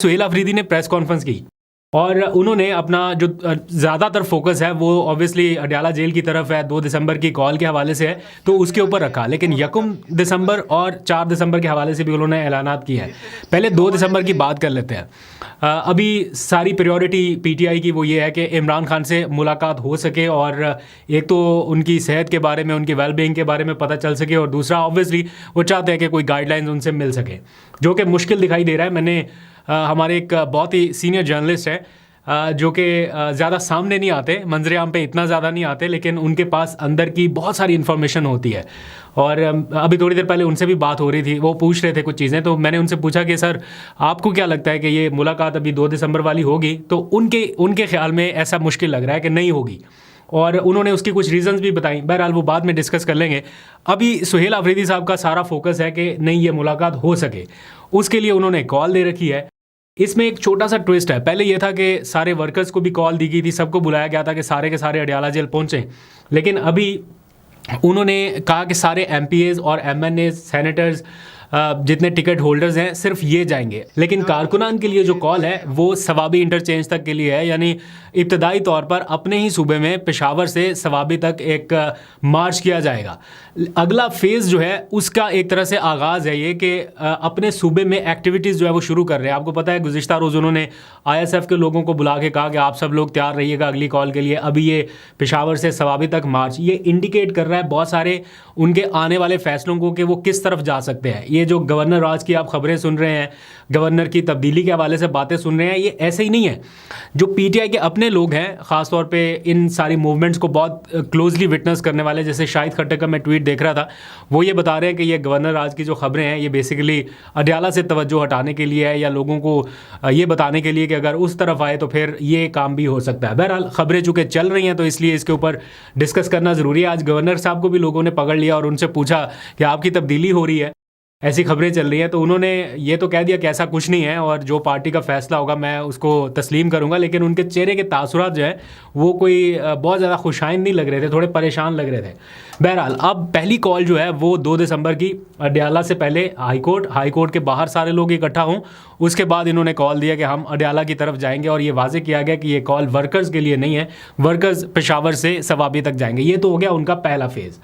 सुहेल अफरीदी ने press conference की और उन्होंने अपना जो ज़्यादातर फोकस है वो ऑब्वियसली अडयाला जेल की तरफ है, 2 दिसंबर की कॉल के हवाले से है तो उसके ऊपर रखा। लेकिन 1 दिसंबर और 4 दिसंबर के हवाले से भी उन्होंने ऐलानात किए हैं। पहले 2 दिसंबर की बात कर लेते हैं। अभी सारी प्रायोरिटी पीटीआई की वो ये है कि इमरान खान से मुलाकात हो सके और एक तो उनकी सेहत के बारे में, उनकी वेलबींग के बारे में पता चल सके और दूसरा ऑब्वियसली वो चाहते हैं कि कोई गाइडलाइंस उनसे मिल सके, जो कि मुश्किल दिखाई दे रहा है। मैंने हमारे एक बहुत ही सीनियर जर्नलिस्ट है जो कि ज़्यादा सामने नहीं आते, मंजरे आम पे इतना ज़्यादा नहीं आते, लेकिन उनके पास अंदर की बहुत सारी इन्फॉर्मेशन होती है। और अभी थोड़ी देर पहले उनसे भी बात हो रही थी, वो पूछ रहे थे कुछ चीज़ें, तो मैंने उनसे पूछा कि सर आपको क्या लगता है कि ये मुलाकात अभी 2 दिसंबर वाली होगी? तो उनके ख्याल में ऐसा मुश्किल लग रहा है कि नहीं होगी और उन्होंने उसकी कुछ रीज़न्स भी बताई। बहरहाल वो बाद में डिस्कस कर लेंगे। अभी सुहेल अफरीदी साहब का सारा फोकस है कि नहीं ये मुलाकात हो सके, उसके लिए उन्होंने कॉल दे रखी है। इसमें एक छोटा सा ट्विस्ट है। पहले ये था कि सारे वर्कर्स को भी कॉल दी गई थी, सबको बुलाया गया था कि सारे के सारे अडयाला जेल पहुंचें, लेकिन अभी उन्होंने कहा कि सारे एमपीएज और एमएनए, सेनेटर्स, जितने टिकट होल्डर्स हैं सिर्फ ये जाएंगे। लेकिन कारकुनान के लिए जो कॉल है वो सवाबी इंटरचेंज तक के लिए है, यानी इब्तदाई तौर पर अपने ही सूबे में पेशावर से सवाबी तक एक मार्च किया जाएगा। अगला फेज़ जो है उसका एक तरह से आगाज़ है ये कि अपने सूबे में एक्टिविटीज़ जो है वो शुरू कर रहे हैं। आपको पता है गुज़िश्ता रोज़ उन्होंने आईएसएफ के लोगों को बुला के कहा कि आप सब लोग तैयार रहिएगा अगली कॉल के लिए। अभी ये पेशावर से सवाबी तक मार्च, ये इंडिकेट कर रहा है बहुत सारे उनके आने वाले फैसलों को कि वो किस तरफ जा सकते हैं। ये जो गवर्नर राज की आप खबरें सुन रहे हैं, गवर्नर की तब्दीली के हवाले से बातें सुन रहे हैं, ये ऐसे ही नहीं है। जो पीटीआई के अपने लोग हैं, ख़ासतौर पे इन सारी मूवमेंट्स को बहुत क्लोजली विटनेस करने वाले, जैसे शाहिद खट्टर का मैं ट्वीट देख रहा था, वो ये बता रहे हैं कि ये गवर्नर राज की जो खबरें हैं ये बेसिकली अडयाला से तवज्जो हटाने के लिए है, या लोगों को ये बताने के लिए कि अगर उस तरफ आए तो फिर ये काम भी हो सकता है। बहरहाल खबरें चूँकि चल रही हैं तो इसलिए इसके ऊपर डिस्कस करना ज़रूरी है। आज गवर्नर साहब को भी लोगों ने पकड़ लिया और उनसे पूछा कि आपकी तब्दीली हो रही है, ऐसी खबरें चल रही हैं, तो उन्होंने ये तो कह दिया कि ऐसा कुछ नहीं है और जो पार्टी का फैसला होगा मैं उसको तस्लीम करूंगा। लेकिन उनके चेहरे के तासुरात जो है वो कोई बहुत ज़्यादा खुशाइन नहीं लग रहे थे, थोड़े परेशान लग रहे थे। बहरहाल अब पहली कॉल जो है वो 2 दिसंबर की, अडयाला से पहले हाईकोर्ट के बाहर सारे लोग इकट्ठा हों, उसके बाद इन्होंने कॉल दिया कि हम अडयाला की तरफ जाएंगे। और ये वाजे किया गया कि ये कॉल वर्कर्स के लिए नहीं है, वर्कर्स पेशावर से सवाबी तक जाएंगे। ये तो हो गया उनका पहला फेज़।